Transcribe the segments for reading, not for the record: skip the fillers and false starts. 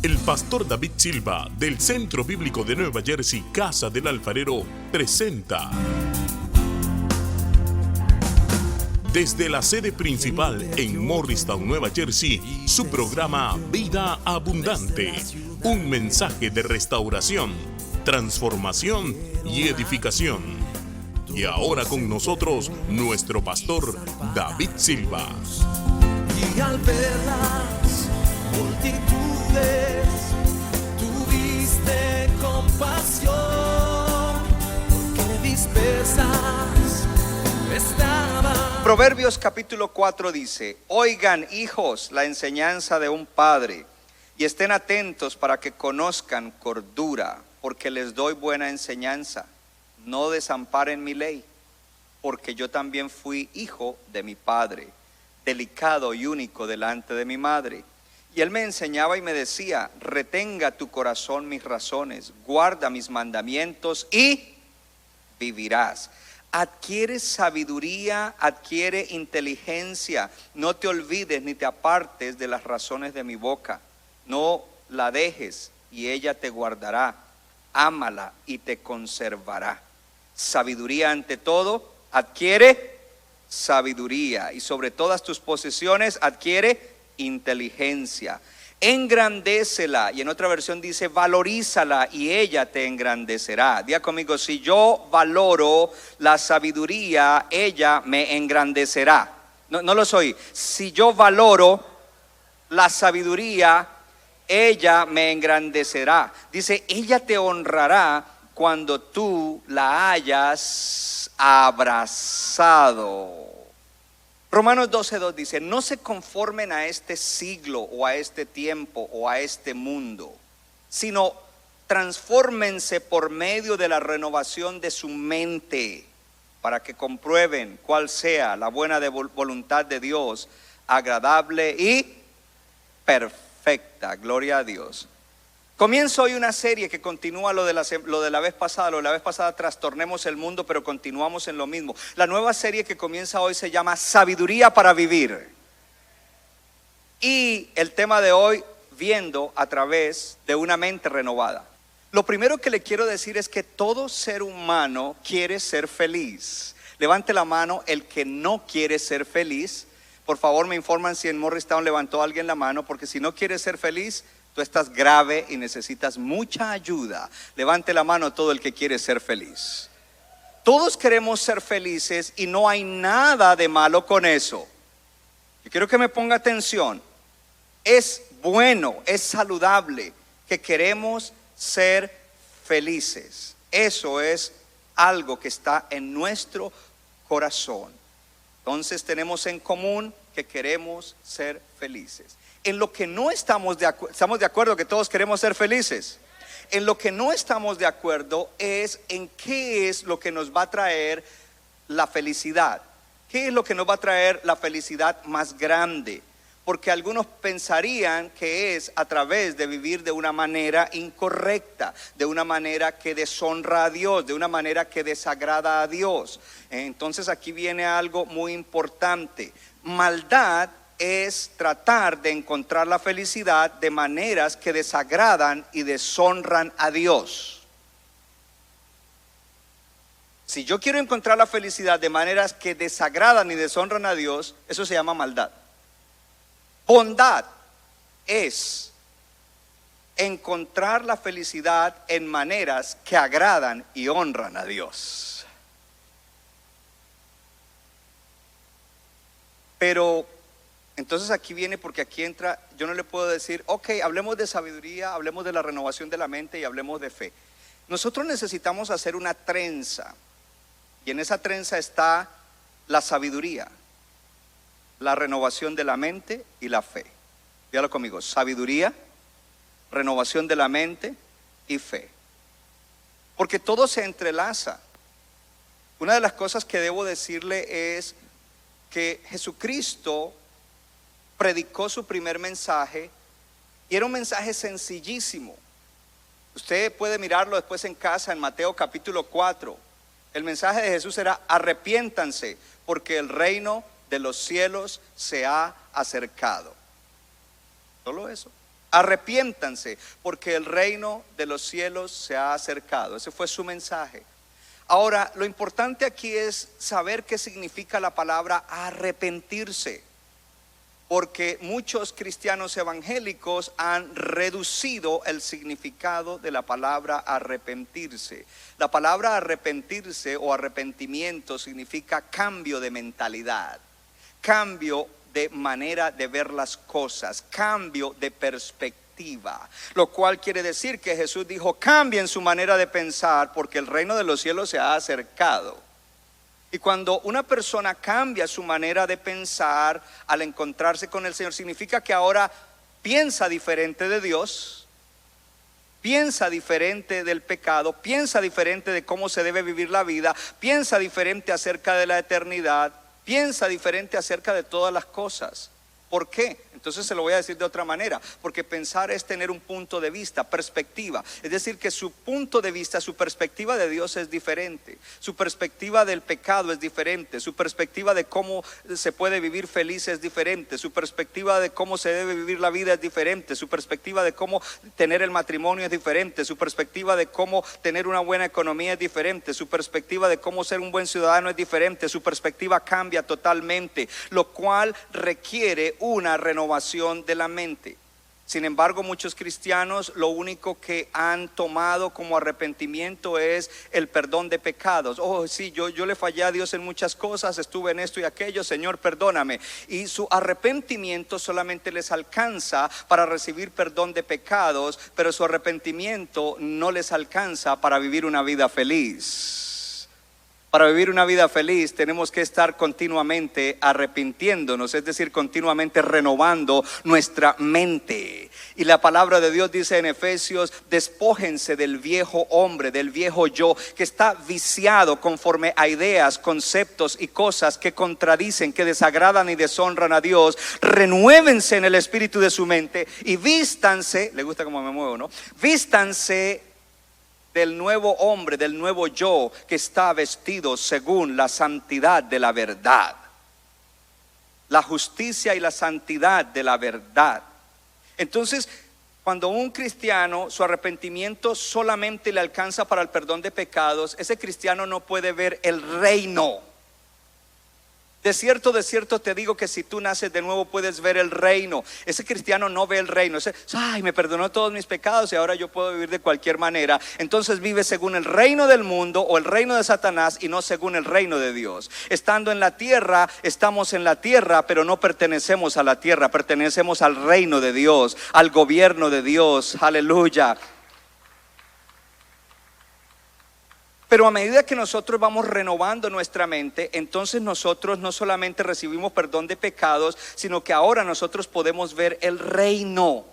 El pastor David Silva, del Centro Bíblico de Nueva Jersey, Casa del Alfarero, presenta desde la sede principal en Morristown, Nueva Jersey, su programa Vida Abundante. Un mensaje de restauración, transformación y edificación. Y ahora con nosotros, nuestro pastor David Silva. Y al ver las multitudes, tuviste compasión, porque dispersas estaban. Proverbios capítulo 4 dice: oigan, hijos, la enseñanza de un padre, y estén atentos para que conozcan cordura, porque les doy buena enseñanza. No desamparen mi ley, porque yo también fui hijo de mi padre, delicado y único delante de mi madre. Y él me enseñaba y me decía: retenga tu corazón mis razones, guarda mis mandamientos y vivirás. Adquiere sabiduría, adquiere inteligencia. No te olvides ni te apartes de las razones de mi boca. No la dejes y ella te guardará. Ámala y te conservará. Sabiduría ante todo, adquiere sabiduría. Y sobre todas tus posesiones adquiere inteligencia. Engrandécela, y en otra versión dice valorízala y ella te engrandecerá. Diga conmigo: si yo valoro la sabiduría, ella me engrandecerá. No los oí. Si yo valoro la sabiduría, ella me engrandecerá. Dice: ella te honrará cuando tú la hayas abrazado. Romanos 12:2 dice: no se conformen a este siglo o a este tiempo o a este mundo, sino transfórmense por medio de la renovación de su mente, para que comprueben cuál sea la buena voluntad de Dios, agradable y perfecta. Gloria a Dios. Comienzo hoy una serie que continúa lo de la vez pasada. Lo de la vez pasada, trastornemos el mundo, pero continuamos en lo mismo. La nueva serie que comienza hoy se llama Sabiduría para Vivir. Y el tema de hoy, viendo a través de una mente renovada. Lo primero que le quiero decir es que todo ser humano quiere ser feliz. Levante la mano el que no quiere ser feliz. Por favor, me informan si en Morristown levantó alguien la mano, porque si no quieres ser feliz, tú estás grave y necesitas mucha ayuda. Levante la mano todo el que quiere ser feliz. Todos queremos ser felices y no hay nada de malo con eso. Yo quiero que me ponga atención. Es bueno, es saludable que queremos ser felices. Eso es algo que está en nuestro corazón. Entonces tenemos en común que queremos ser felices. En lo que no estamos de acuerdo que todos queremos ser felices. En lo que no estamos de acuerdo es en qué es lo que nos va a traer la felicidad. ¿Qué es lo que nos va a traer la felicidad más grande? Porque algunos pensarían que es a través de vivir de una manera incorrecta, de una manera que deshonra a Dios, de una manera que desagrada a Dios. Entonces aquí viene algo muy importante. Maldad es tratar de encontrar la felicidad de maneras que desagradan y deshonran a Dios. Si yo quiero encontrar la felicidad de maneras que desagradan y deshonran a Dios, eso se llama maldad. Bondad es encontrar la felicidad en maneras que agradan y honran a Dios. Pero entonces aquí viene, porque aquí entra, yo no le puedo decir, ok, hablemos de sabiduría, hablemos de la renovación de la mente y hablemos de fe. Nosotros necesitamos hacer una trenza, y en esa trenza está la sabiduría, la renovación de la mente y la fe. Dígalo conmigo: sabiduría, renovación de la mente y fe. Porque todo se entrelaza. Una de las cosas que debo decirle es que Jesucristo predicó su primer mensaje y era un mensaje sencillísimo. Usted puede mirarlo después en casa en Mateo capítulo 4. El mensaje de Jesús era: arrepiéntanse, porque el reino de los cielos se ha acercado. Solo eso. Arrepiéntanse, porque el reino de los cielos se ha acercado. Ese fue su mensaje. Ahora, lo importante aquí es saber qué significa la palabra arrepentirse, porque muchos cristianos evangélicos han reducido el significado de la palabra arrepentirse. La palabra arrepentirse o arrepentimiento significa cambio de mentalidad, cambio de manera de ver las cosas, cambio de perspectiva, lo cual quiere decir que Jesús dijo: cambien su manera de pensar, porque el reino de los cielos se ha acercado. Y cuando una persona cambia su manera de pensar al encontrarse con el Señor, significa que ahora piensa diferente de Dios, piensa diferente del pecado, piensa diferente de cómo se debe vivir la vida, piensa diferente acerca de la eternidad, piensa diferente acerca de todas las cosas. ¿Por qué? Entonces se lo voy a decir de otra manera, porque pensar es tener un punto de vista, perspectiva. Es decir, que su punto de vista, su perspectiva de Dios es diferente, su perspectiva del pecado es diferente, su perspectiva de cómo se puede vivir feliz es diferente, su perspectiva de cómo se debe vivir la vida es diferente, su perspectiva de cómo tener el matrimonio es diferente, su perspectiva de cómo tener una buena economía es diferente, su perspectiva de cómo ser un buen ciudadano es diferente, su perspectiva cambia totalmente, lo cual requiere una renovación de la mente. Sin embargo, muchos cristianos lo único que han tomado como arrepentimiento es el perdón de pecados. Oh, sí, yo le fallé a Dios en muchas cosas, estuve en esto y aquello, Señor, perdóname. Y su arrepentimiento solamente les alcanza para recibir perdón de pecados, pero su arrepentimiento no les alcanza para vivir una vida feliz. Para vivir una vida feliz tenemos que estar continuamente arrepintiéndonos, es decir, continuamente renovando nuestra mente. Y la palabra de Dios dice en Efesios: despójense del viejo hombre, del viejo yo, que está viciado conforme a ideas, conceptos y cosas que contradicen, que desagradan y deshonran a Dios. Renuévense en el espíritu de su mente y vístanse, le gusta cómo me muevo, ¿no? Vístanse del nuevo hombre, del nuevo yo, que está vestido según la santidad de la verdad, la justicia y la santidad de la verdad. Entonces, cuando un cristiano, su arrepentimiento solamente le alcanza para el perdón de pecados, ese cristiano no puede ver el reino. De cierto te digo que si tú naces de nuevo puedes ver el reino. Ese cristiano no ve el reino. Ay, me perdonó todos mis pecados y ahora yo puedo vivir de cualquier manera. Entonces vive según el reino del mundo o el reino de Satanás y no según el reino de Dios. Estando en la tierra, estamos en la tierra, pero no pertenecemos a la tierra, pertenecemos al reino de Dios, al gobierno de Dios. Aleluya. Pero a medida que nosotros vamos renovando nuestra mente, entonces nosotros no solamente recibimos perdón de pecados, sino que ahora nosotros podemos ver el reino.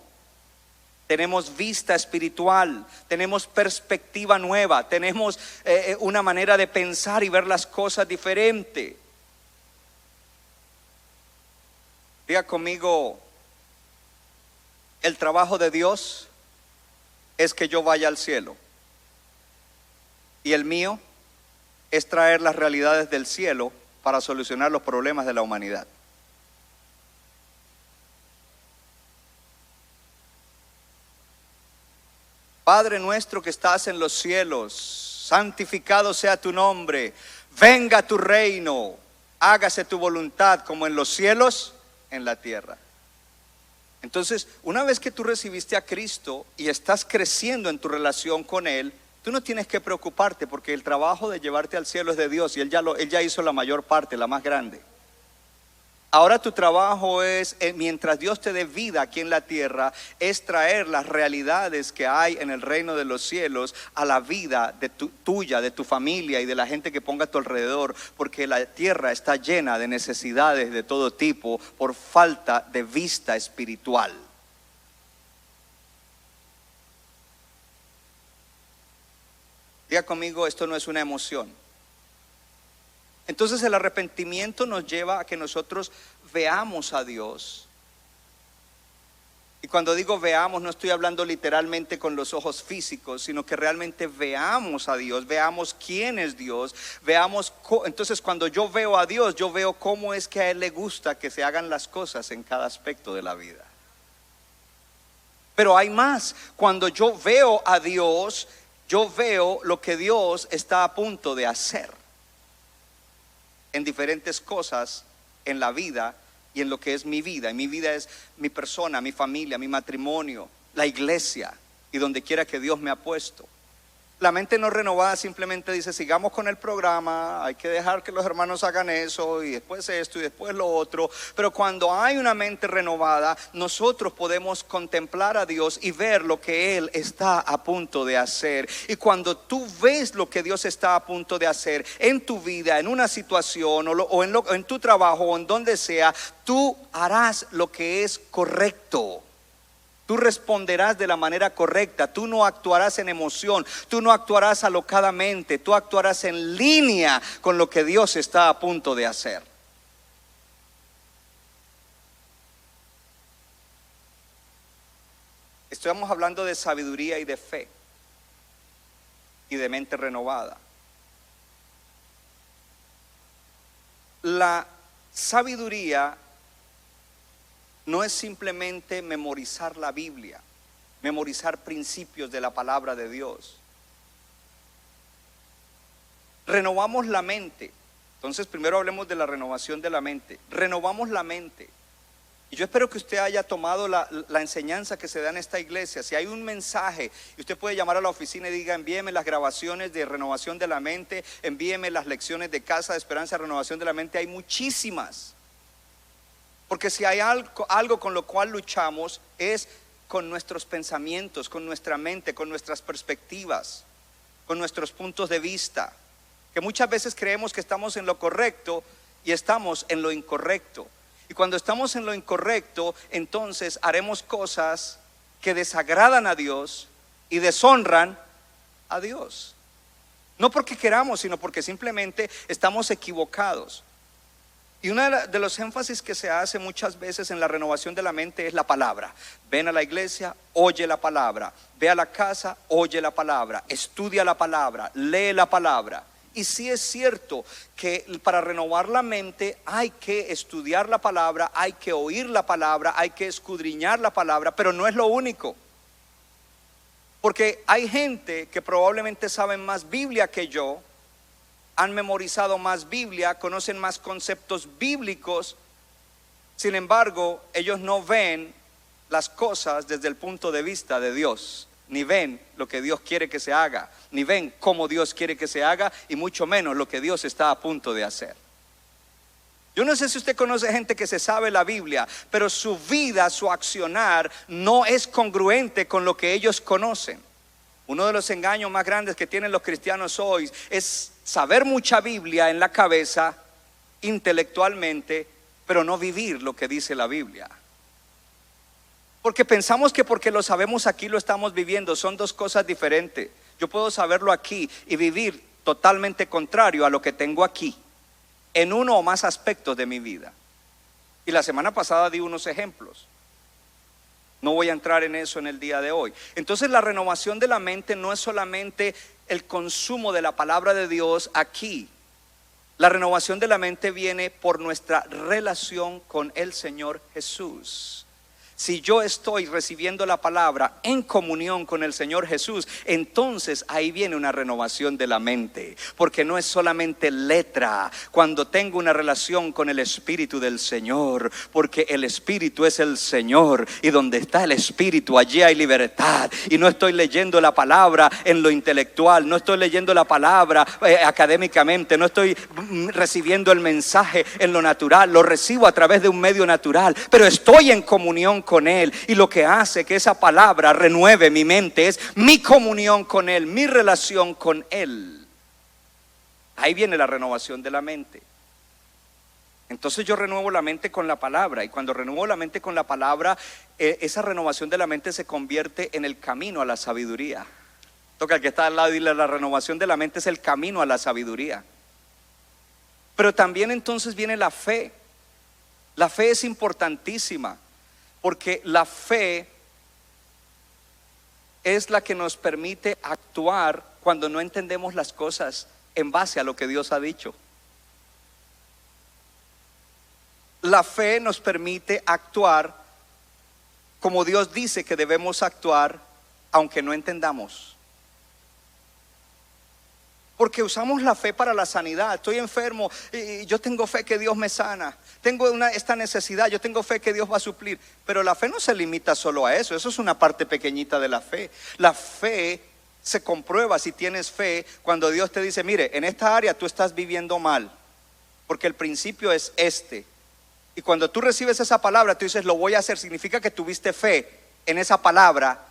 Tenemos vista espiritual, tenemos perspectiva nueva, tenemos una manera de pensar y ver las cosas diferente. Diga conmigo: el trabajo de Dios es que yo vaya al cielo. Y el mío es traer las realidades del cielo para solucionar los problemas de la humanidad. Padre nuestro que estás en los cielos, santificado sea tu nombre, venga tu reino, hágase tu voluntad como en los cielos, en la tierra. Entonces, una vez que tú recibiste a Cristo y estás creciendo en tu relación con Él, tú no tienes que preocuparte, porque el trabajo de llevarte al cielo es de Dios y Él ya hizo la mayor parte, la más grande. Ahora tu trabajo es, mientras Dios te dé vida aquí en la tierra, es traer las realidades que hay en el reino de los cielos a la vida de tuya, de tu familia y de la gente que ponga a tu alrededor, porque la tierra está llena de necesidades de todo tipo por falta de vista espiritual. Diga conmigo: esto no es una emoción. Entonces el arrepentimiento nos lleva a que nosotros veamos a Dios. Y cuando digo veamos, no estoy hablando literalmente con los ojos físicos, sino que realmente veamos a Dios, veamos quién es Dios, entonces cuando yo veo a Dios, yo veo cómo es que a Él le gusta que se hagan las cosas en cada aspecto de la vida. Pero hay más. Cuando yo veo a Dios, yo veo lo que Dios está a punto de hacer en diferentes cosas en la vida y en lo que es mi vida. Y mi vida es mi persona, mi familia, mi matrimonio, la iglesia y donde quiera que Dios me ha puesto. La mente no renovada simplemente dice: sigamos con el programa, hay que dejar que los hermanos hagan eso y después esto y después lo otro. Pero cuando hay una mente renovada, nosotros podemos contemplar a Dios y ver lo que Él está a punto de hacer. Y cuando tú ves lo que Dios está a punto de hacer en tu vida, en una situación o en tu trabajo o en donde sea, tú harás lo que es correcto. Tú responderás de la manera correcta. Tú no actuarás en emoción. Tú no actuarás alocadamente. Tú actuarás en línea con lo que Dios está a punto de hacer. Estamos hablando de sabiduría y de fe y de mente renovada. La sabiduría no es simplemente memorizar la Biblia, memorizar principios de la palabra de Dios. Renovamos la mente. Entonces primero hablemos de la renovación de la mente. Renovamos la mente. Y yo espero que usted haya tomado la enseñanza que se da en esta iglesia. Si hay un mensaje, y usted puede llamar a la oficina y diga: envíeme las grabaciones de renovación de la mente, envíeme las lecciones de Casa de Esperanza, renovación de la mente. Hay muchísimas. Porque si hay algo con lo cual luchamos, es con nuestros pensamientos, con nuestra mente, con nuestras perspectivas, con nuestros puntos de vista. Que muchas veces creemos que estamos en lo correcto y estamos en lo incorrecto. Y cuando estamos en lo incorrecto, entonces haremos cosas que desagradan a Dios y deshonran a Dios. No porque queramos, sino porque simplemente estamos equivocados. Y uno de los énfasis que se hace muchas veces en la renovación de la mente es la palabra. Ven a la iglesia, oye la palabra. Ve a la casa, oye la palabra. Estudia la palabra, lee la palabra. Y sí es cierto que para renovar la mente hay que estudiar la palabra, hay que oír la palabra, hay que escudriñar la palabra, pero no es lo único. Porque hay gente que probablemente saben más Biblia que yo, han memorizado más Biblia, conocen más conceptos bíblicos. Sin embargo, ellos no ven las cosas desde el punto de vista de Dios, ni ven lo que Dios quiere que se haga, ni ven cómo Dios quiere que se haga, y mucho menos lo que Dios está a punto de hacer. Yo no sé si usted conoce gente que se sabe la Biblia, pero su vida, su accionar no es congruente con lo que ellos conocen. Uno de los engaños más grandes que tienen los cristianos hoy es saber mucha Biblia en la cabeza, intelectualmente, pero no vivir lo que dice la Biblia. Porque pensamos que porque lo sabemos aquí lo estamos viviendo. Son dos cosas diferentes. Yo puedo saberlo aquí y vivir totalmente contrario a lo que tengo aquí, en uno o más aspectos de mi vida. Y la semana pasada di unos ejemplos. No voy a entrar en eso en el día de hoy. Entonces la renovación de la mente no es solamente el consumo de la palabra de Dios aquí. La renovación de la mente viene por nuestra relación con el Señor Jesús. Si yo estoy recibiendo la palabra en comunión con el Señor Jesús, entonces ahí viene una renovación de la mente. Porque no es solamente letra. Cuando tengo una relación con el Espíritu del Señor, porque el Espíritu es el Señor, y donde está el Espíritu, allí hay libertad. Y no estoy leyendo la palabra en lo intelectual, no estoy leyendo la palabra académicamente, no estoy recibiendo el mensaje en lo natural, lo recibo a través de un medio natural, pero estoy en comunión con Él, y lo que hace que esa palabra renueve mi mente es mi comunión con Él, mi relación con Él. Ahí viene la renovación de la mente. Entonces yo renuevo la mente con la palabra, y cuando renuevo la mente con la palabra, esa renovación de la mente se convierte en el camino a la sabiduría. Toca al que está al lado y dile: la renovación de la mente es el camino a la sabiduría. Pero también entonces viene la fe. La fe es importantísima, porque la fe es la que nos permite actuar cuando no entendemos las cosas en base a lo que Dios ha dicho. La fe nos permite actuar como Dios dice que debemos actuar, aunque no entendamos. Porque usamos la fe para la sanidad. Estoy enfermo y yo tengo fe que Dios me sana. Tengo esta necesidad, yo tengo fe que Dios va a suplir. Pero la fe no se limita solo a eso. Eso es una parte pequeñita de la fe. La fe se comprueba si tienes fe cuando Dios te dice: mire, en esta área tú estás viviendo mal, porque el principio es este. Y cuando tú recibes esa palabra, tú dices: lo voy a hacer. Significa que tuviste fe en esa palabra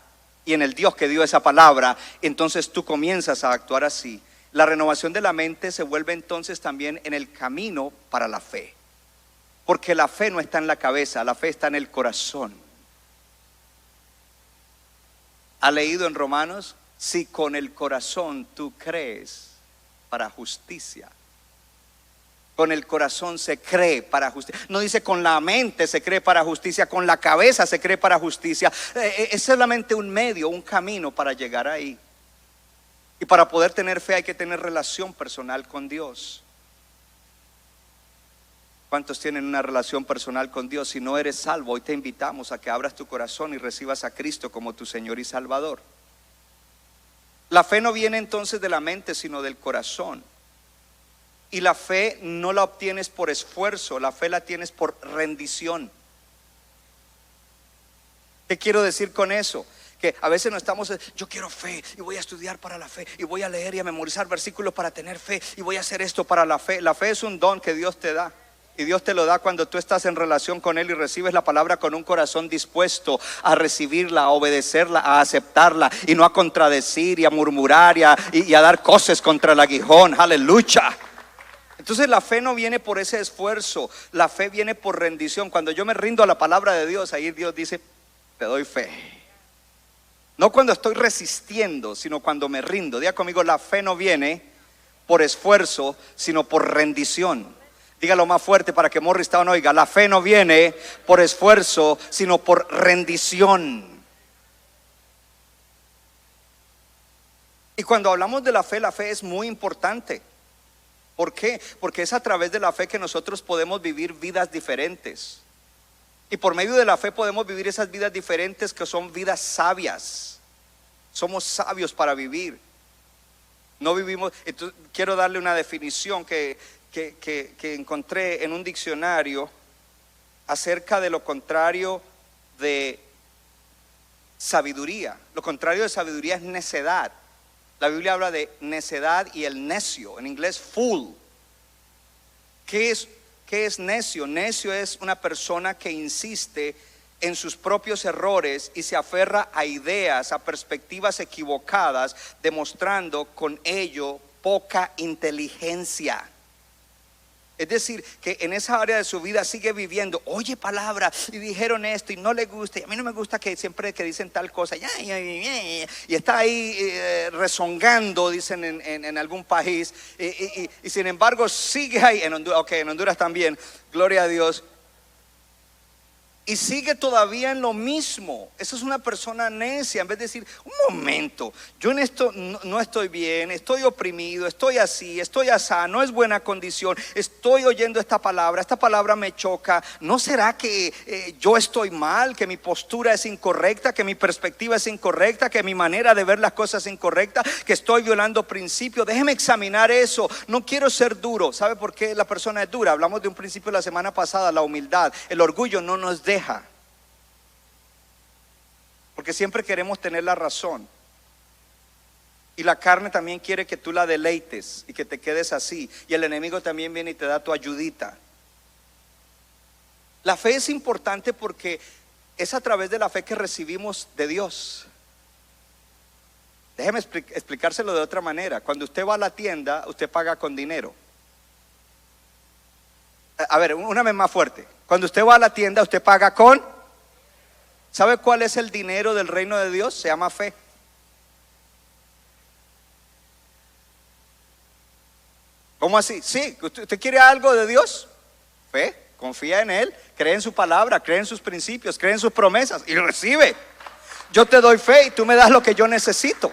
y en el Dios que dio esa palabra. Entonces tú comienzas a actuar así. La renovación de la mente se vuelve entonces también en el camino para la fe. Porque la fe no está en la cabeza, la fe está en el corazón. ¿Ha leído en Romanos? Si con el corazón tú crees para justicia. Con el corazón se cree para justicia. No dice con la mente se cree para justicia, con la cabeza se cree para justicia. Es solamente un medio, un camino para llegar ahí. Y para poder tener fe hay que tener relación personal con Dios. ¿Cuántos tienen una relación personal con Dios? Si no eres salvo, hoy te invitamos a que abras tu corazón y recibas a Cristo como tu Señor y Salvador. La fe no viene entonces de la mente, sino del corazón. Y la fe no la obtienes por esfuerzo, la fe la tienes por rendición. ¿Qué quiero decir con eso? Que a veces no estamos, yo quiero fe y voy a estudiar para la fe y voy a leer y a memorizar versículos para tener fe y voy a hacer esto para la fe. La fe es un don que Dios te da. Y Dios te lo da cuando tú estás en relación con Él y recibes la palabra con un corazón dispuesto a recibirla, a obedecerla, a aceptarla y no a contradecir y a murmurar y a dar cosas contra el aguijón. Aleluya. Entonces la fe no viene por ese esfuerzo, la fe viene por rendición. Cuando yo me rindo a la palabra de Dios, ahí Dios dice: te doy fe. No cuando estoy resistiendo, sino cuando me rindo. Diga conmigo: la fe no viene por esfuerzo, sino por rendición. Dígalo más fuerte para que Morristown oiga: la fe no viene por esfuerzo, sino por rendición. Y cuando hablamos de la fe es muy importante. ¿Por qué? Porque es a través de la fe que nosotros podemos vivir vidas diferentes. Y por medio de la fe podemos vivir esas vidas diferentes que son vidas sabias. Somos sabios para vivir. No vivimos. Entonces, quiero darle una definición que encontré en un diccionario acerca de lo contrario de sabiduría. Lo contrario de sabiduría es necedad. La Biblia habla de necedad y el necio, en inglés fool. ¿Qué es necio? Necio es una persona que insiste en sus propios errores y se aferra a ideas, a perspectivas equivocadas, demostrando con ello poca inteligencia. Es decir, que en esa área de su vida sigue viviendo, oye palabra y dijeron esto y no le gusta, y a mí no me gusta que siempre que dicen tal cosa, y está ahí rezongando, dicen en algún país, y sin embargo sigue ahí, en Honduras también, gloria a Dios, y sigue todavía en lo mismo. Esa es una persona necia. En vez de decir: un momento, yo en esto no estoy bien, estoy oprimido, estoy así, estoy asá, no es buena condición, estoy oyendo esta palabra me choca. ¿No será que yo estoy mal, que mi postura es incorrecta, que mi perspectiva es incorrecta, que mi manera de ver las cosas es incorrecta, que estoy violando principios? Déjeme examinar eso. No quiero ser duro. ¿Sabe por qué la persona es dura? Hablamos de un principio la semana pasada: la humildad. El orgullo no nos deja. Porque siempre queremos tener la razón. Y la carne también quiere que tú la deleites y que te quedes así. Y el enemigo también viene y te da tu ayudita. La fe es importante porque es a través de la fe que recibimos de Dios. Déjeme explicárselo de otra manera. Cuando usted va a la tienda, usted paga con dinero. A ver, una vez más fuerte. Cuando usted va a la tienda, usted paga con. ¿Sabe cuál es el dinero del reino de Dios? Se llama fe. ¿Cómo así? Sí, ¿usted quiere algo de Dios? Fe, confía en Él, cree en su palabra, cree en sus principios, cree en sus promesas y recibe. Yo te doy fe y tú me das lo que yo necesito.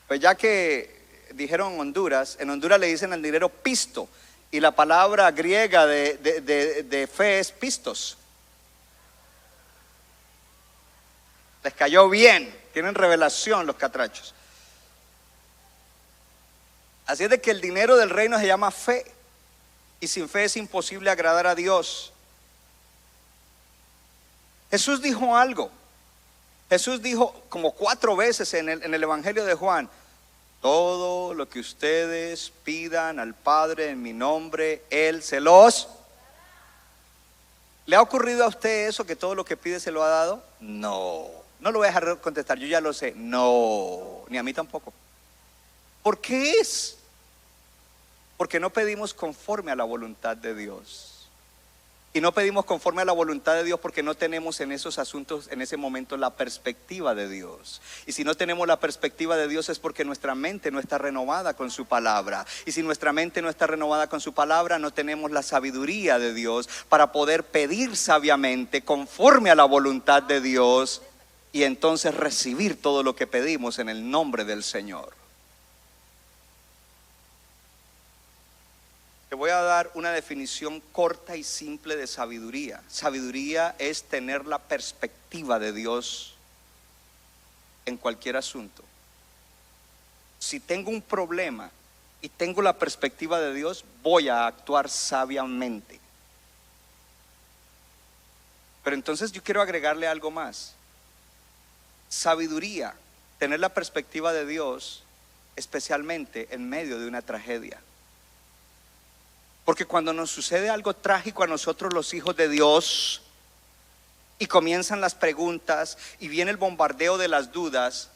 Pues ya que dijeron Honduras, en Honduras le dicen al dinero pisto. Y la palabra griega de fe es pistos. Les cayó bien, tienen revelación los catrachos. Así es de que el dinero del reino se llama fe, y sin fe es imposible agradar a Dios. Jesús dijo algo. Jesús dijo como 4 veces en el Evangelio de Juan: todo lo que ustedes pidan al Padre en mi nombre, Él se los... ¿Le ha ocurrido a usted eso, que todo lo que pide se lo ha dado? No, no lo voy a dejar contestar, yo ya lo sé. No, ni a mí tampoco. ¿Por qué es? Porque no pedimos conforme a la voluntad de Dios. Y no pedimos conforme a la voluntad de Dios porque no tenemos en esos asuntos en ese momento la perspectiva de Dios. Y si no tenemos la perspectiva de Dios es porque nuestra mente no está renovada con su palabra. Y si nuestra mente no está renovada con su palabra, no tenemos la sabiduría de Dios para poder pedir sabiamente conforme a la voluntad de Dios, y entonces recibir todo lo que pedimos en el nombre del Señor. Te voy a dar una definición corta y simple de sabiduría. Sabiduría es tener la perspectiva de Dios en cualquier asunto. Si tengo un problema y tengo la perspectiva de Dios, voy a actuar sabiamente. Pero entonces yo quiero agregarle algo más. Sabiduría, tener la perspectiva de Dios, especialmente en medio de una tragedia. Porque cuando nos sucede algo trágico a nosotros los hijos de Dios, y comienzan las preguntas y viene el bombardeo de las dudas,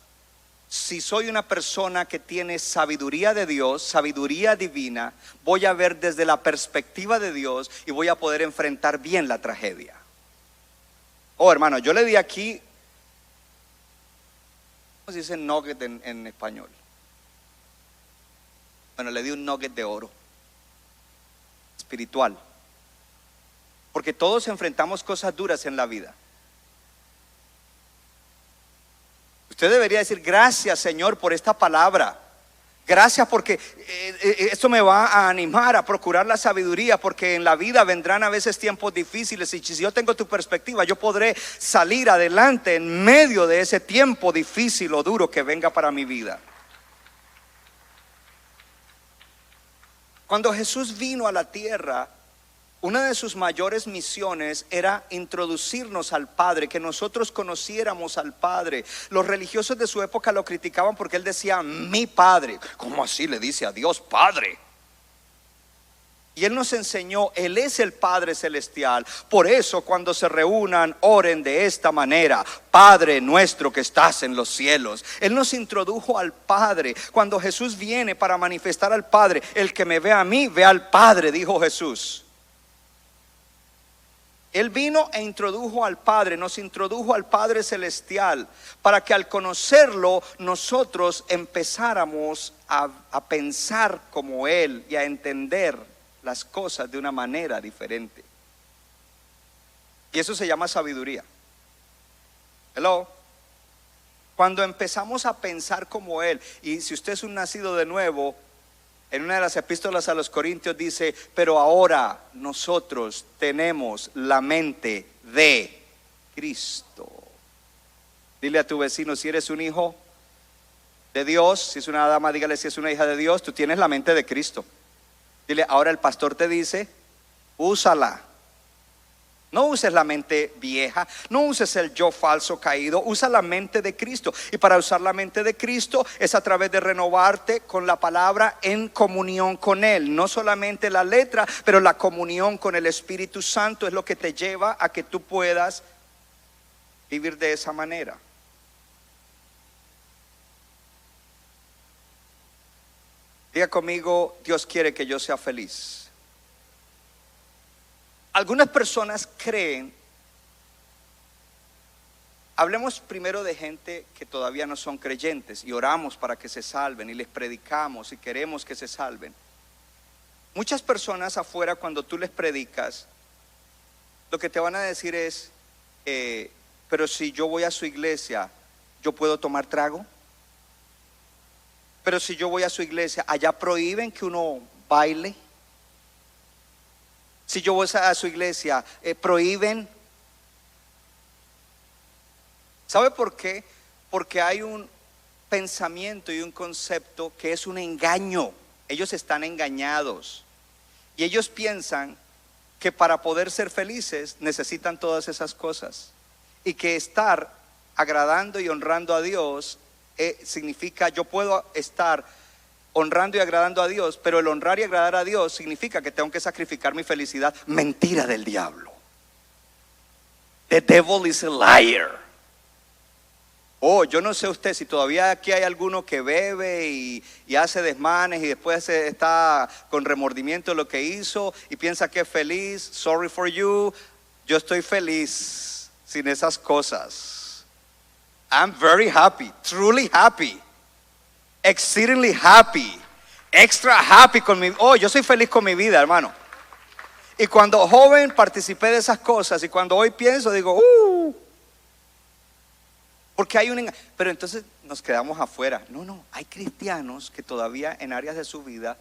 si soy una persona que tiene sabiduría de Dios, sabiduría divina, voy a ver desde la perspectiva de Dios y voy a poder enfrentar bien la tragedia. Oh, hermano, yo le di aquí, ¿cómo se dice nugget en español? Bueno, le di un nugget de oro espiritual, porque todos enfrentamos cosas duras en la vida. Usted debería decir: gracias, Señor, por esta palabra. Gracias porque esto me va a animar a procurar la sabiduría, porque en la vida vendrán a veces tiempos difíciles, y si yo tengo tu perspectiva, yo podré salir adelante en medio de ese tiempo difícil o duro que venga para mi vida. Cuando Jesús vino a la tierra, una de sus mayores misiones era introducirnos al Padre, que nosotros conociéramos al Padre. Los religiosos de su época lo criticaban porque él decía: mi Padre. ¿Cómo así le dice a Dios Padre? Y él nos enseñó: él es el Padre celestial. Por eso cuando se reúnan, oren de esta manera: Padre nuestro que estás en los cielos. Él nos introdujo al Padre. Cuando Jesús viene para manifestar al Padre: el que me ve a mí, ve al Padre, dijo Jesús. Él vino e introdujo al Padre, nos introdujo al Padre celestial, para que al conocerlo nosotros empezáramos a pensar como Él y a entender las cosas de una manera diferente. Y eso se llama sabiduría. Hello. Cuando empezamos a pensar como Él, y si usted es un nacido de nuevo, en una de las epístolas a los Corintios dice: pero ahora nosotros tenemos la mente de Cristo. Dile a tu vecino: si eres un hijo de Dios, si es una dama, dígale si es una hija de Dios, tú tienes la mente de Cristo. Dile: ahora el pastor te dice, úsala. No uses la mente vieja, no uses el yo falso caído, usa la mente de Cristo. Y para usar la mente de Cristo es a través de renovarte con la palabra en comunión con Él. No solamente la letra, pero la comunión con el Espíritu Santo es lo que te lleva a que tú puedas vivir de esa manera. Diga conmigo: Dios quiere que yo sea feliz. Algunas personas creen, hablemos primero de gente que todavía no son creyentes, y oramos para que se salven, y les predicamos y queremos que se salven. Muchas personas afuera, cuando tú les predicas, lo que te van a decir es: pero si yo voy a su iglesia, ¿yo puedo tomar trago? Pero si yo voy a su iglesia, ¿allá prohíben que uno baile? Si yo voy a su iglesia, prohíben. ¿Sabe por qué? Porque hay un pensamiento y un concepto que es un engaño. Ellos están engañados y ellos piensan que para poder ser felices necesitan todas esas cosas, y que estar agradando y honrando a Dios significa, yo puedo estar honrando y agradando a Dios, pero el honrar y agradar a Dios significa que tengo que sacrificar mi felicidad. Mentira del diablo. The devil is a liar. Oh, yo no sé usted si todavía aquí hay alguno que bebe y hace desmanes y después está con remordimiento de lo que hizo y piensa que es feliz. Sorry for you. Yo estoy feliz sin esas cosas. I'm very happy, truly happy, exceedingly happy, extra happy con mi. Oh, yo soy feliz con mi vida, hermano. Y cuando joven participé de esas cosas, y cuando hoy pienso digo, porque hay un. Pero entonces nos quedamos afuera. No, hay cristianos que todavía en áreas de su vida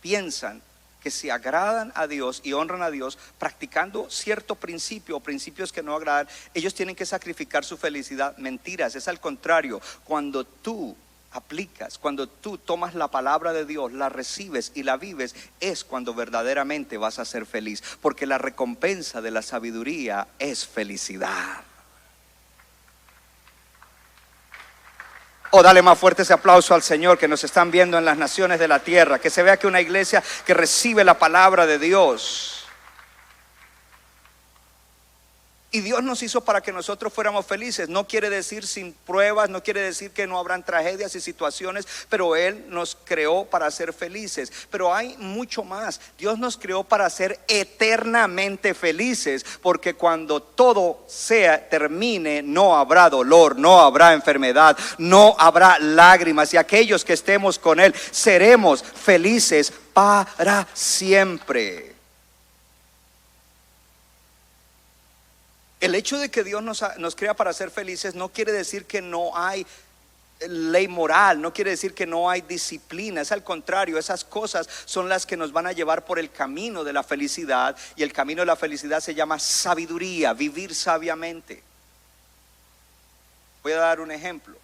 piensan que si agradan a Dios y honran a Dios practicando cierto principio o principios que no agradan, ellos tienen que sacrificar su felicidad. Mentiras, es al contrario. Cuando tú aplicas, cuando tú tomas la palabra de Dios, la recibes y la vives, es cuando verdaderamente vas a ser feliz, porque la recompensa de la sabiduría es felicidad. Oh, dale más fuerte ese aplauso al Señor, que nos están viendo en las naciones de la tierra. Que se vea que una iglesia que recibe la palabra de Dios. Y Dios nos hizo para que nosotros fuéramos felices. No quiere decir sin pruebas, no quiere decir que no habrán tragedias y situaciones, pero Él nos creó para ser felices. Pero hay mucho más. Dios nos creó para ser eternamente felices, porque cuando todo termine, no habrá dolor, no habrá enfermedad, no habrá lágrimas, y aquellos que estemos con Él seremos felices para siempre. El hecho de que Dios nos crea para ser felices no quiere decir que no hay ley moral, no quiere decir que no hay disciplina. Es al contrario, esas cosas son las que nos van a llevar por el camino de la felicidad, y el camino de la felicidad se llama sabiduría, vivir sabiamente. Voy a dar un ejemplo.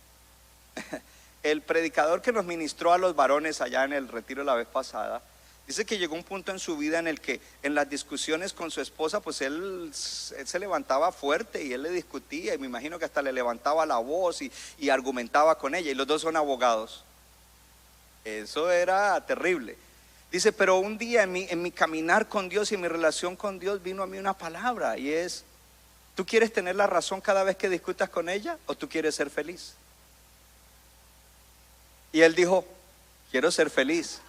El predicador que nos ministró a los varones allá en el retiro la vez pasada, dice que llegó un punto en su vida en el que en las discusiones con su esposa, pues él se levantaba fuerte y él le discutía, y me imagino que hasta le levantaba la voz y argumentaba con ella, y los dos son abogados. Eso era terrible. Dice, pero un día en mi caminar con Dios y en mi relación con Dios vino a mí una palabra, y es: ¿tú quieres tener la razón cada vez que discutas con ella o tú quieres ser feliz? Y él dijo: quiero ser feliz.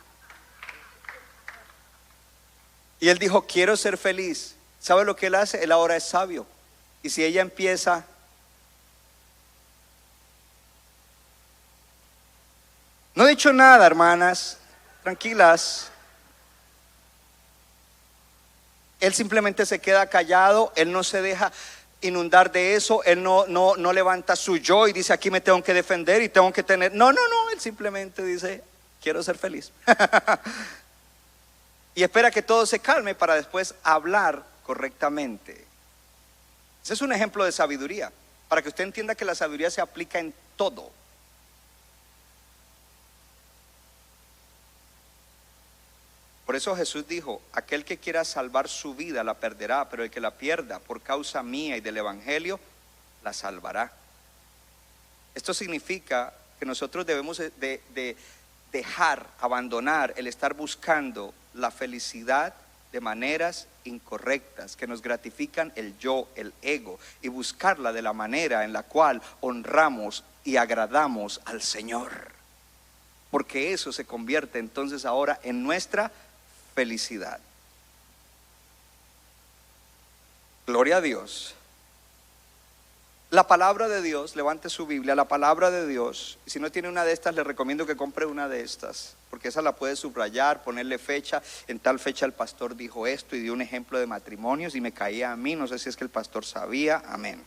Y él dijo: quiero ser feliz. ¿Sabe lo que él hace? Él ahora es sabio. Y si ella empieza: no he dicho nada, hermanas, tranquilas. Él simplemente se queda callado. Él no se deja inundar de eso. Él no levanta su yo y dice: aquí me tengo que defender y tengo que tener. No, él simplemente dice: quiero ser feliz. Y espera que todo se calme para después hablar correctamente. Ese es un ejemplo de sabiduría, para que usted entienda que la sabiduría se aplica en todo. Por eso Jesús dijo: aquel que quiera salvar su vida la perderá, pero el que la pierda por causa mía y del evangelio la salvará. Esto significa que nosotros debemos de dejar, abandonar el estar buscando la felicidad de maneras incorrectas que nos gratifican el yo, el ego, y buscarla de la manera en la cual honramos y agradamos al Señor, porque eso se convierte entonces ahora en nuestra felicidad. Gloria a Dios. La palabra de Dios, levante su Biblia, la palabra de Dios. Y si no tiene una de estas, le recomiendo que compre una de estas, porque esa la puede subrayar, ponerle fecha. En tal fecha el pastor dijo esto y dio un ejemplo de matrimonios y me caía a mí. No sé si es que el pastor sabía. Amén.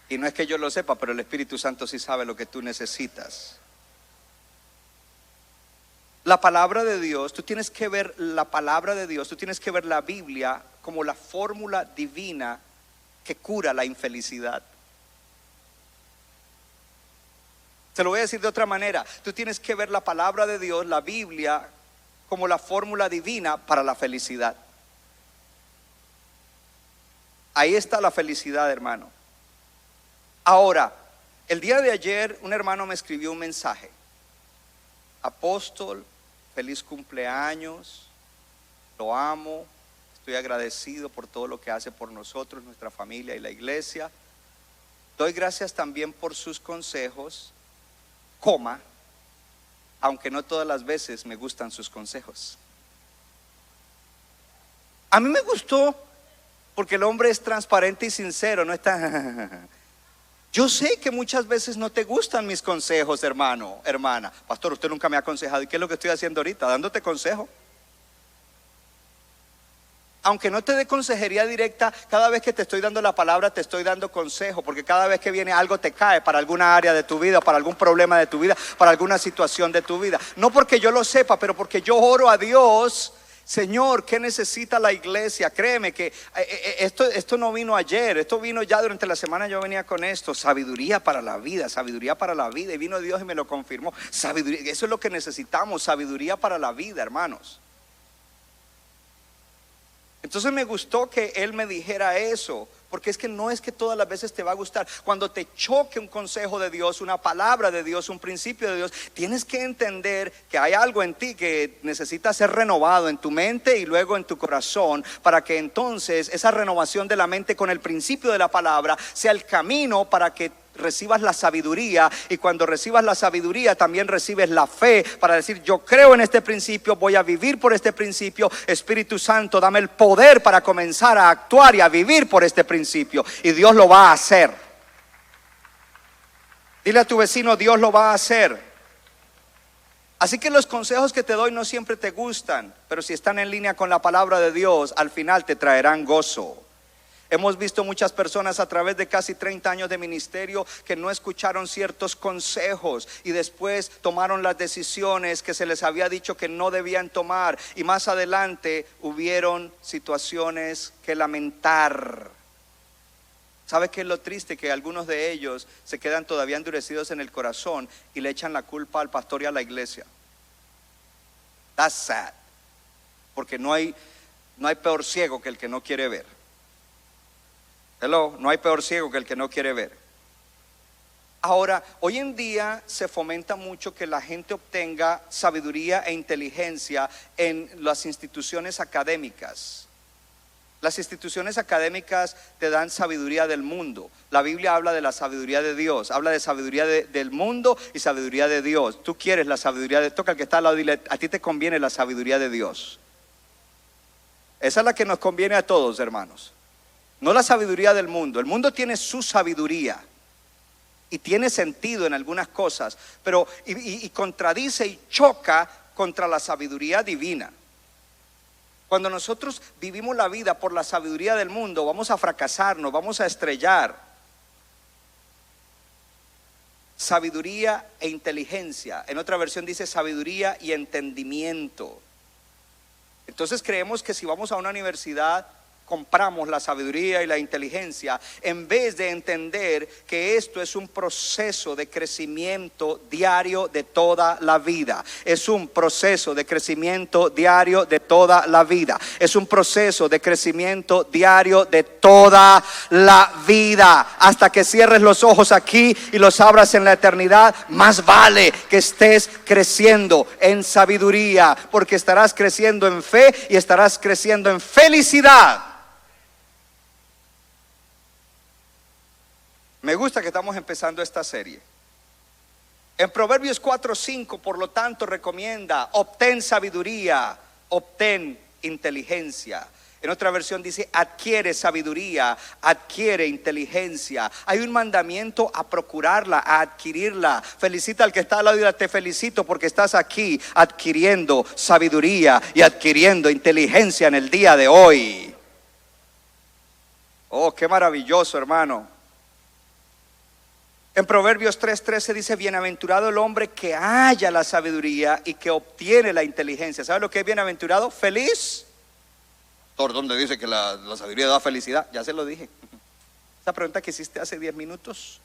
Y no es que yo lo sepa, pero el Espíritu Santo sí sabe lo que tú necesitas. La palabra de Dios, tú tienes que ver la palabra de Dios, tú tienes que ver la Biblia como la fórmula divina que cura la infelicidad. Se lo voy a decir de otra manera. Tú tienes que ver la palabra de Dios, la Biblia, como la fórmula divina para la felicidad. Ahí está la felicidad, hermano. Ahora, el día de ayer un hermano me escribió un mensaje. Apóstol, feliz cumpleaños, lo amo, estoy agradecido por todo lo que hace por nosotros, nuestra familia y la iglesia. Doy gracias también por sus consejos, aunque no todas las veces me gustan sus consejos. A mí me gustó porque el hombre es transparente y sincero, no está... Yo sé que muchas veces no te gustan mis consejos, hermano, hermana. Pastor, usted nunca me ha aconsejado. ¿Y qué es lo que estoy haciendo ahorita? Dándote consejo. Aunque no te dé consejería directa, cada vez que te estoy dando la palabra te estoy dando consejo, porque cada vez que viene algo te cae para alguna área de tu vida, para algún problema de tu vida, para alguna situación de tu vida. No porque yo lo sepa, pero porque yo oro a Dios. Señor, ¿qué necesita la iglesia? Créeme que esto no vino ayer, esto vino ya durante la semana. Yo venía con esto, sabiduría para la vida, y vino Dios y me lo confirmó. Sabiduría, eso es lo que necesitamos, sabiduría para la vida, hermanos. Entonces me gustó que él me dijera eso, porque es que no es que todas las veces te va a gustar. Cuando te choque un consejo de Dios, una palabra de Dios, un principio de Dios, tienes que entender que hay algo en ti que necesita ser renovado en tu mente y luego en tu corazón, para que entonces esa renovación de la mente con el principio de la palabra sea el camino para que recibas la sabiduría, y cuando recibas la sabiduría también recibes la fe para decir: yo creo en este principio, voy a vivir por este principio. Espíritu Santo, dame el poder para comenzar a actuar y a vivir por este principio, y Dios lo va a hacer. Dile a tu vecino: Dios lo va a hacer. Así que los consejos que te doy no siempre te gustan, pero si están en línea con la palabra de Dios, al final te traerán gozo. Hemos visto muchas personas a través de casi 30 años de ministerio que no escucharon ciertos consejos y después tomaron las decisiones que se les había dicho que no debían tomar, y más adelante hubieron situaciones que lamentar. ¿Sabe qué es lo triste? Que algunos de ellos se quedan todavía endurecidos en el corazón y le echan la culpa al pastor y a la iglesia. That's sad. Porque no hay peor ciego que el que no quiere ver. No hay peor ciego que el que no quiere ver. Ahora, hoy en día se fomenta mucho que la gente obtenga sabiduría e inteligencia en las instituciones académicas. Las instituciones académicas te dan sabiduría del mundo. La Biblia habla de la sabiduría de Dios, habla de sabiduría del mundo y sabiduría de Dios. Tú quieres la sabiduría toca al que está al lado y dile: a ti te conviene la sabiduría de Dios. Esa es la que nos conviene a todos, hermanos. No la sabiduría del mundo. El mundo tiene su sabiduría y tiene sentido en algunas cosas, pero y contradice y choca contra la sabiduría divina. Cuando nosotros vivimos la vida por la sabiduría del mundo, vamos a fracasar, nos vamos a estrellar. Sabiduría e inteligencia. En otra versión dice sabiduría y entendimiento. Entonces creemos que si vamos a una universidad compramos la sabiduría y la inteligencia, en vez de entender que esto es un proceso de crecimiento diario de toda la vida. Es un proceso de crecimiento diario de toda la vida. Es un proceso de crecimiento diario de toda la vida. Hasta que cierres los ojos aquí y los abras en la eternidad, más vale que estés creciendo en sabiduría, porque estarás creciendo en fe y estarás creciendo en felicidad. Me gusta que estamos empezando esta serie. En Proverbios 4:5, por lo tanto, recomienda: obtén sabiduría, obtén inteligencia. En otra versión dice: adquiere sabiduría, adquiere inteligencia. Hay un mandamiento a procurarla, a adquirirla. Felicita al que está al lado y dile: te felicito porque estás aquí adquiriendo sabiduría y adquiriendo inteligencia en el día de hoy. Oh, qué maravilloso, hermano. En Proverbios 3:13 dice: bienaventurado el hombre que halla la sabiduría y que obtiene la inteligencia. ¿Sabe lo que es bienaventurado? Feliz. ¿Por dónde dice que la sabiduría da felicidad? Ya se lo dije. Esa pregunta que hiciste hace 10 minutos,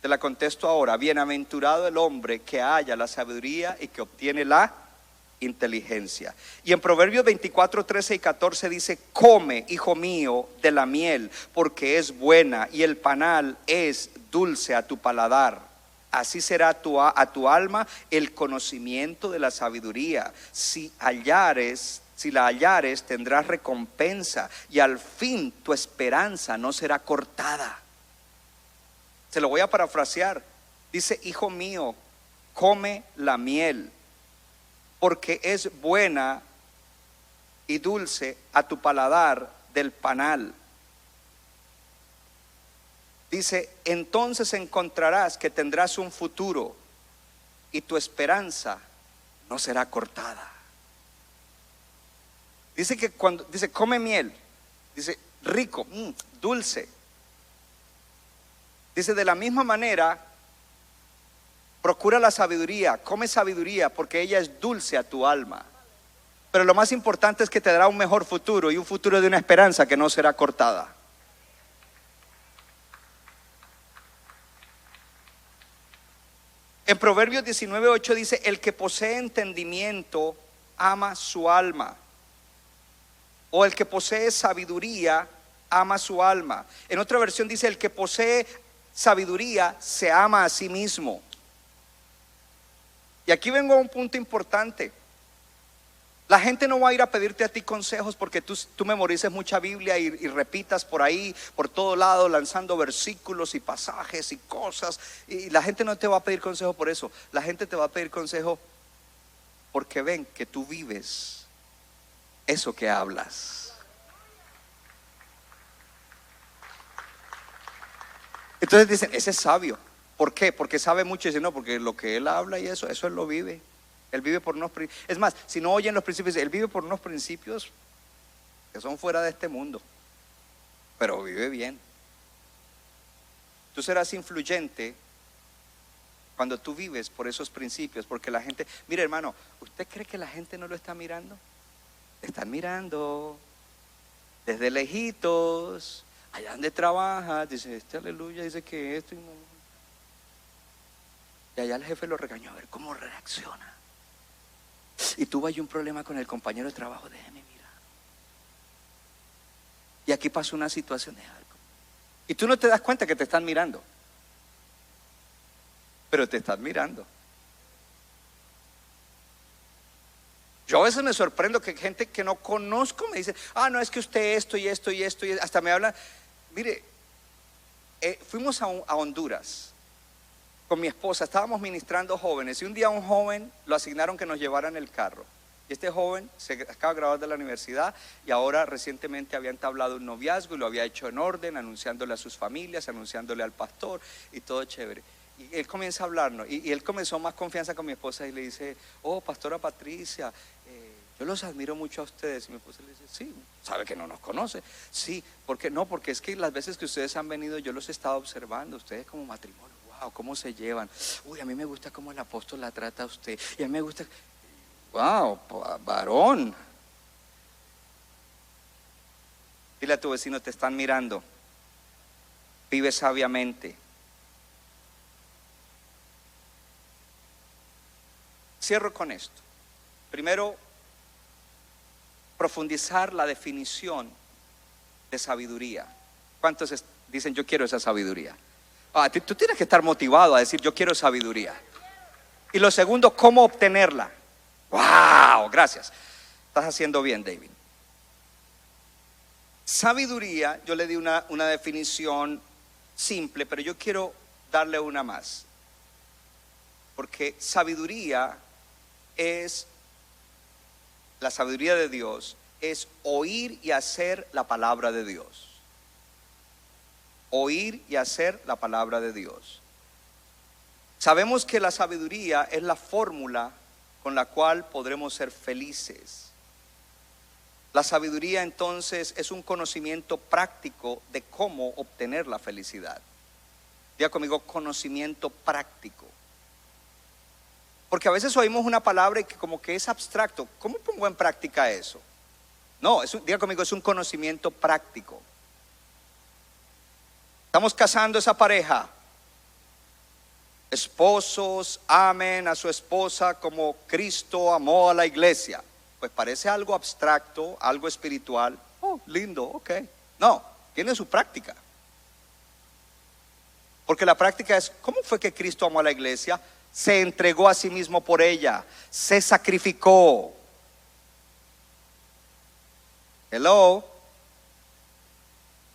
te la contesto ahora. Bienaventurado el hombre que halla la sabiduría y que obtiene la inteligencia. Y en Proverbios 24:13 y 14 dice: come, hijo mío, de la miel, porque es buena, y el panal es dulce a tu paladar. Así será a tu alma el conocimiento de la sabiduría. Si la hallares, tendrás recompensa, y al fin tu esperanza no será cortada. Se lo voy a parafrasear. Dice: hijo mío, come la miel, porque es buena y dulce a tu paladar del panal. Dice: entonces encontrarás que tendrás un futuro y tu esperanza no será cortada. Dice que cuando dice come miel, dice rico, dulce. Dice: de la misma manera, procura la sabiduría, come sabiduría, porque ella es dulce a tu alma. Pero lo más importante es que te dará un mejor futuro, y un futuro de una esperanza que no será cortada. En Proverbios 19:8 dice: el que posee entendimiento ama su alma, o el que posee sabiduría ama su alma. En otra versión dice: el que posee sabiduría se ama a sí mismo. Y aquí vengo a un punto importante. La gente no va a ir a pedirte a ti consejos porque tú memorices mucha Biblia y repitas por ahí, por todo lado, lanzando versículos y pasajes y cosas. Y la gente no te va a pedir consejo por eso. La gente te va a pedir consejo porque ven que tú vives eso que hablas. Entonces dicen: ese es sabio. ¿Por qué? Porque sabe mucho. Y dicen: no, porque lo que él habla y eso él lo vive. Él vive por unos principios. Es más, si no oyen los principios, él vive por unos principios que son fuera de este mundo, pero vive bien. Tú serás influyente cuando tú vives por esos principios, porque la gente, mire hermano, ¿usted cree que la gente no lo está mirando? Están mirando desde lejitos, allá donde trabaja. Dice: aleluya, dice que esto y no. Y allá el jefe lo regañó, a ver cómo reacciona. Y tuvo ahí un problema con el compañero de trabajo, déjeme mirar. Y aquí pasó una situación de algo. Y tú no te das cuenta que te están mirando, pero te están mirando. Yo a veces me sorprendo que gente que no conozco me dice: no, es que usted esto y esto y esto, y hasta me hablan. Mire, fuimos a Honduras con mi esposa, estábamos ministrando jóvenes, y un día un joven lo asignaron que nos llevara en el carro. Y este joven se acaba de graduar de la universidad y ahora recientemente había entablado un noviazgo y lo había hecho en orden, anunciándole a sus familias, anunciándole al pastor y todo chévere. Y él comienza a hablarnos y él comenzó más confianza con mi esposa y le dice: oh, pastora Patricia, yo los admiro mucho a ustedes. Y mi esposa le dice: sí, sabe que no nos conoce. Sí, ¿por qué? No, porque es que las veces que ustedes han venido yo los he estado observando, ustedes como matrimonio. Wow, cómo se llevan. Uy, a mí me gusta cómo el apóstol la trata a usted. Y a mí me gusta. Wow, varón. Dile a tu vecino: te están mirando. Vive sabiamente. Cierro con esto. Primero, profundizar la definición de sabiduría. ¿Cuántos dicen: yo quiero esa sabiduría? Tú tienes que estar motivado a decir: yo quiero sabiduría. Y lo segundo, ¿cómo obtenerla? ¡Wow! Gracias. Estás haciendo bien, David. Sabiduría, yo le di una definición simple, pero yo quiero darle una más. Porque sabiduría es, la sabiduría de Dios es oír y hacer la palabra de Dios. Oír y hacer la palabra de Dios. Sabemos que la sabiduría es la fórmula con la cual podremos ser felices. La sabiduría entonces es un conocimiento práctico de cómo obtener la felicidad. Diga conmigo, conocimiento práctico. Porque a veces oímos una palabra y que como que es abstracto. ¿Cómo pongo en práctica eso? No, diga conmigo, es un conocimiento práctico. Estamos casando esa pareja. Esposos amen a su esposa como Cristo amó a la iglesia. Pues parece algo abstracto, algo espiritual. Oh, lindo, ok. No, tiene su práctica. Porque la práctica es, ¿cómo fue que Cristo amó a la iglesia? Se entregó a sí mismo por ella, se sacrificó. Hello.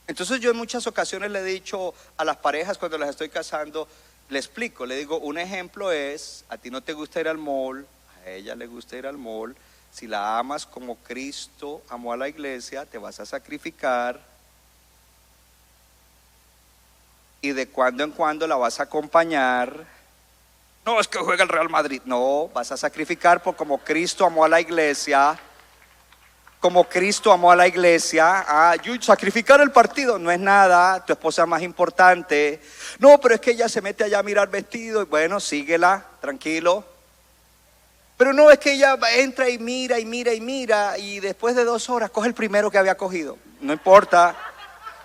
Entonces yo en muchas ocasiones le he dicho a las parejas cuando las estoy casando, le explico, le digo, un ejemplo es, a ti no te gusta ir al mall, a ella le gusta ir al mall, si la amas como Cristo amó a la iglesia, te vas a sacrificar y de cuando en cuando la vas a acompañar. No, es que juega el Real Madrid. No, vas a sacrificar por como Cristo amó a la iglesia. Como Cristo amó a la iglesia. Sacrificar el partido no es nada, tu esposa es más importante. No, pero es que ella se mete allá a mirar vestido. Y bueno, síguela, tranquilo. Pero no, es que ella entra y mira y mira y mira. Y después de 2 horas coge el primero que había cogido. No importa.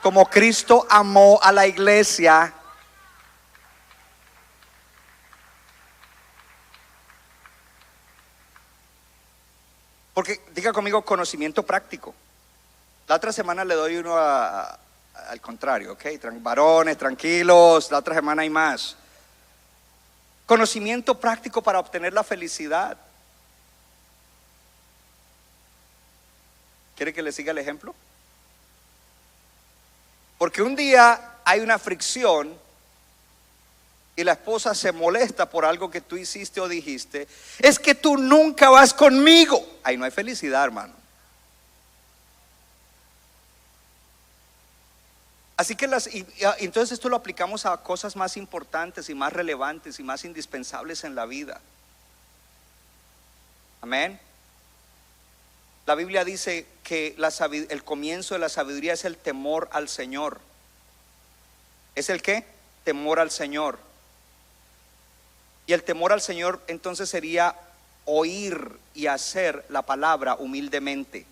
Como Cristo amó a la iglesia. Porque, diga conmigo, conocimiento práctico. La otra semana le doy uno al contrario, ¿ok? Varones, tranquilos, la otra semana hay más. Conocimiento práctico para obtener la felicidad. ¿Quiere que le siga el ejemplo? Porque un día hay una fricción y la esposa se molesta por algo que tú hiciste o dijiste. Es que tú nunca vas conmigo. Ahí no hay felicidad, hermano. Así que entonces esto lo aplicamos a cosas más importantes y más relevantes y más indispensables en la vida. Amén. La Biblia dice que el comienzo de la sabiduría es el temor al Señor. ¿Es el qué? Temor al Señor. Y el temor al Señor entonces sería oír y hacer la palabra humildemente.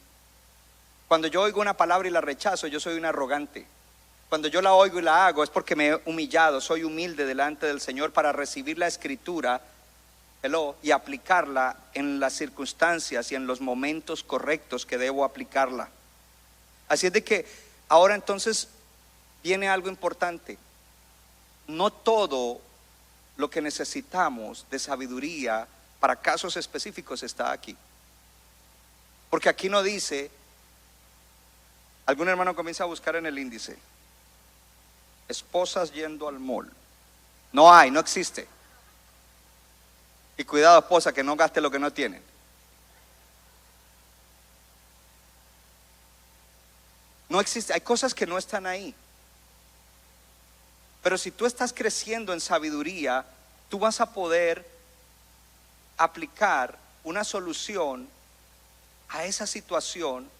Cuando yo oigo una palabra y la rechazo, yo soy un arrogante. Cuando yo la oigo y la hago es porque me he humillado, soy humilde delante del Señor para recibir la escritura y aplicarla en las circunstancias y en los momentos correctos que debo aplicarla. Así es de que ahora entonces viene algo importante. No todo lo que necesitamos de sabiduría para casos específicos está aquí. Porque aquí no dice, algún hermano comienza a buscar en el índice, esposas yendo al mall. No existe. Y cuidado, esposa, que no gaste lo que no tienen. No existe, hay cosas que no están ahí. Pero si tú estás creciendo en sabiduría, tú vas a poder aplicar una solución a esa situación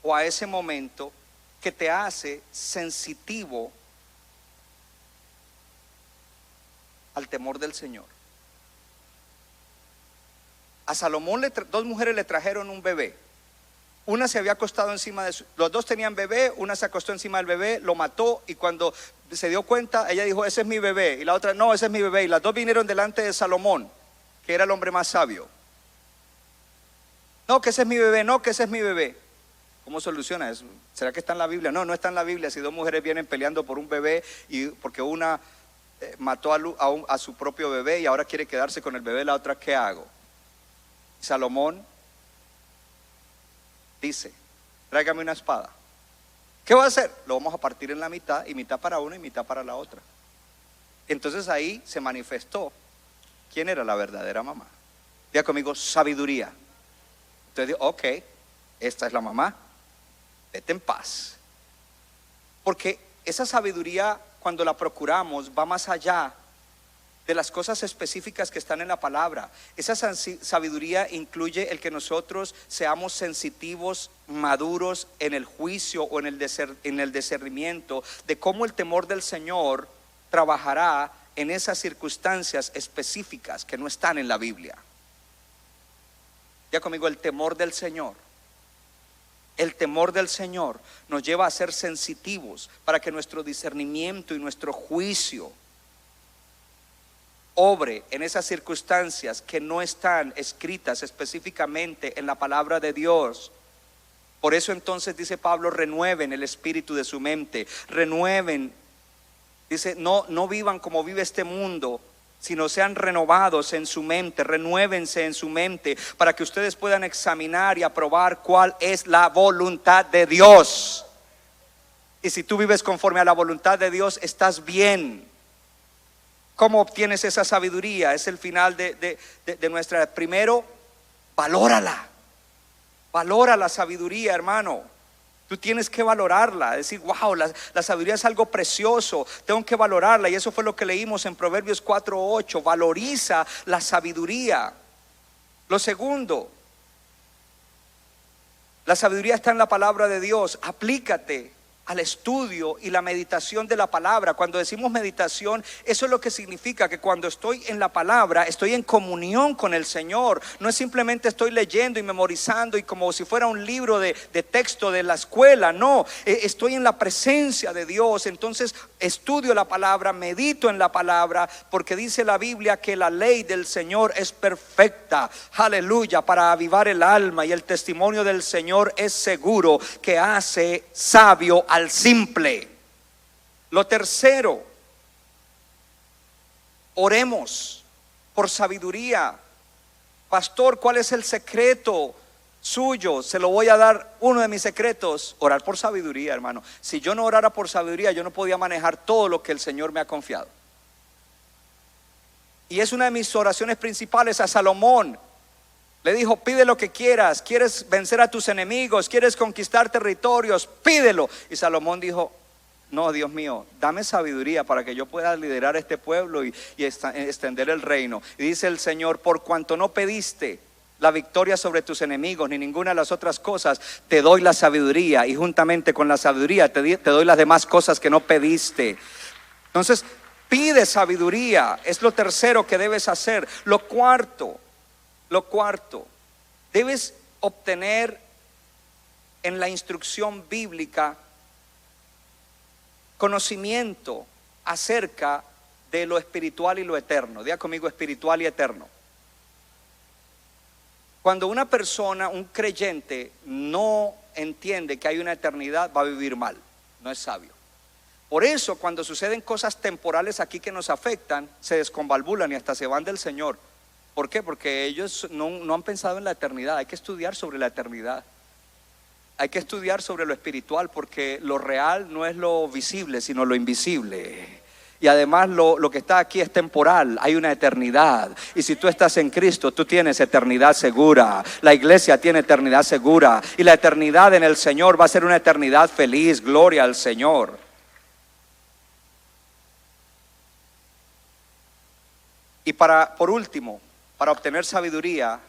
o a ese momento que te hace sensitivo al temor del Señor. A Salomón 2 mujeres le trajeron un bebé. Una se había acostado encima de los dos tenían bebé, una se acostó encima del bebé, lo mató y cuando se dio cuenta, ella dijo, ese es mi bebé, y la otra, no, ese es mi bebé, y las dos vinieron delante de Salomón, que era el hombre más sabio. No, que ese es mi bebé, no, que ese es mi bebé. ¿Cómo soluciona eso? ¿Será que está en la Biblia? No, no está en la Biblia. Si 2 mujeres vienen peleando por un bebé y porque una mató a su propio bebé y ahora quiere quedarse con el bebé, la otra, ¿qué hago? Salomón dice, tráigame una espada. ¿Qué va a hacer? Lo vamos a partir en la mitad, y mitad para una y mitad para la otra. Entonces ahí se manifestó quién era la verdadera mamá. Diga conmigo, sabiduría. Entonces digo, ok, esta es la mamá, vete en paz. Porque esa sabiduría, cuando la procuramos, va más allá de las cosas específicas que están en la palabra. Esa sabiduría incluye el que nosotros seamos sensitivos, maduros en el juicio o en el discernimiento de cómo el temor del Señor trabajará en esas circunstancias específicas que no están en la Biblia. Ya conmigo, el temor del Señor. El temor del Señor nos lleva a ser sensitivos para que nuestro discernimiento y nuestro juicio obre en esas circunstancias que no están escritas específicamente en la palabra de Dios. Por eso entonces dice Pablo, renueven el espíritu de su mente, renueven. Dice, no vivan como vive este mundo, sino sean renovados en su mente, renuévense en su mente para que ustedes puedan examinar y aprobar cuál es la voluntad de Dios. Y si tú vives conforme a la voluntad de Dios, estás bien. ¿Cómo obtienes esa sabiduría? Es el final de nuestra. Primero, valórala. Valora la sabiduría, hermano. Tú tienes que valorarla, decir, wow, la sabiduría es algo precioso, tengo que valorarla. Y eso fue lo que leímos en Proverbios 4:8. Valoriza la sabiduría. Lo segundo, la sabiduría está en la palabra de Dios. Aplícate al estudio y la meditación de la palabra. Cuando decimos meditación, eso es lo que significa que cuando estoy en la palabra, estoy en comunión con el Señor. No es simplemente estoy leyendo y memorizando y como si fuera un libro de texto de la escuela. No, estoy en la presencia de Dios. Entonces estudio la palabra, medito en la palabra, porque dice la Biblia que la ley del Señor es perfecta, aleluya, para avivar el alma, y el testimonio del Señor es seguro, que hace sabio al simple. Lo tercero, oremos por sabiduría. Pastor, ¿cuál es el secreto suyo? Se lo voy a dar. Uno de mis secretos, orar por sabiduría, hermano. Si yo no orara por sabiduría, yo no podía manejar todo lo que el Señor me ha confiado. Y es una de mis oraciones principales a Salomón. Le dijo, pide lo que quieras. ¿Quieres vencer a tus enemigos? ¿Quieres conquistar territorios? Pídelo. Y Salomón dijo, no, Dios mío, dame sabiduría para que yo pueda liderar este pueblo y extender el reino. Y dice el Señor, por cuanto no pediste la victoria sobre tus enemigos ni ninguna de las otras cosas, te doy la sabiduría, y juntamente con la sabiduría te doy las demás cosas que no pediste. Entonces pide sabiduría, es lo tercero que debes hacer. Lo cuarto, debes obtener en la instrucción bíblica conocimiento acerca de lo espiritual y lo eterno. Diga conmigo, espiritual y eterno. Cuando una persona, un creyente, no entiende que hay una eternidad, va a vivir mal, no es sabio. Por eso cuando suceden cosas temporales aquí que nos afectan, se desconvalvulan y hasta se van del Señor. ¿Por qué? Porque ellos no han pensado en la eternidad. Hay que estudiar sobre la eternidad. Hay que estudiar sobre lo espiritual, porque lo real no es lo visible, sino lo invisible. Y además lo que está aquí es temporal, hay una eternidad. Y si tú estás en Cristo, tú tienes eternidad segura. La iglesia tiene eternidad segura. Y la eternidad en el Señor va a ser una eternidad feliz. Gloria al Señor. Y por último, para obtener sabiduría,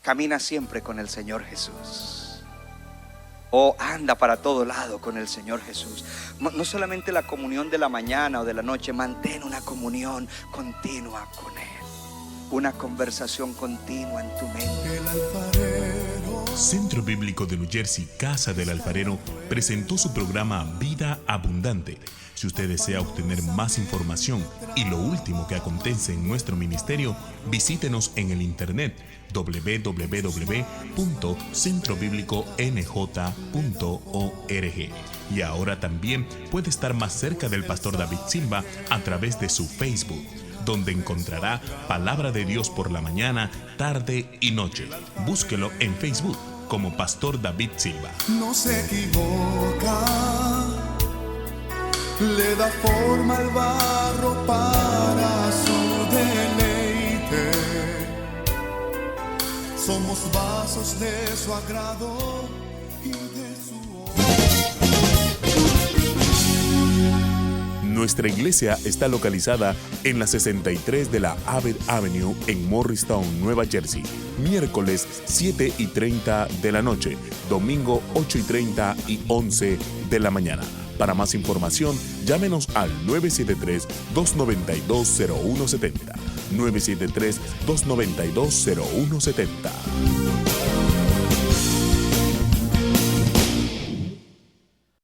camina siempre con el Señor Jesús. Anda para todo lado con el Señor Jesús. No solamente la comunión de la mañana o de la noche, mantén una comunión continua con Él. Una conversación continua en tu mente. Centro Bíblico de New Jersey, Casa del Alfarero, presentó su programa Vida Abundante. Si usted desea obtener más información y lo último que acontece en nuestro ministerio, visítenos en el internet www.centrobibliconj.org. Y ahora también puede estar más cerca del pastor David Silva a través de su Facebook, donde encontrará palabra de Dios por la mañana, tarde y noche. Búsquelo en Facebook como Pastor David Silva. No se equivoca, le da forma al barro para su deleite. Somos vasos de su agrado y de su Nuestra iglesia está localizada en la 63 de la Abbott Avenue en Morristown, Nueva Jersey. Miércoles 7:30 de la noche, domingo 8:30 y 11 de la mañana. Para más información, llámenos al 973-292-0170. 973-292-0170.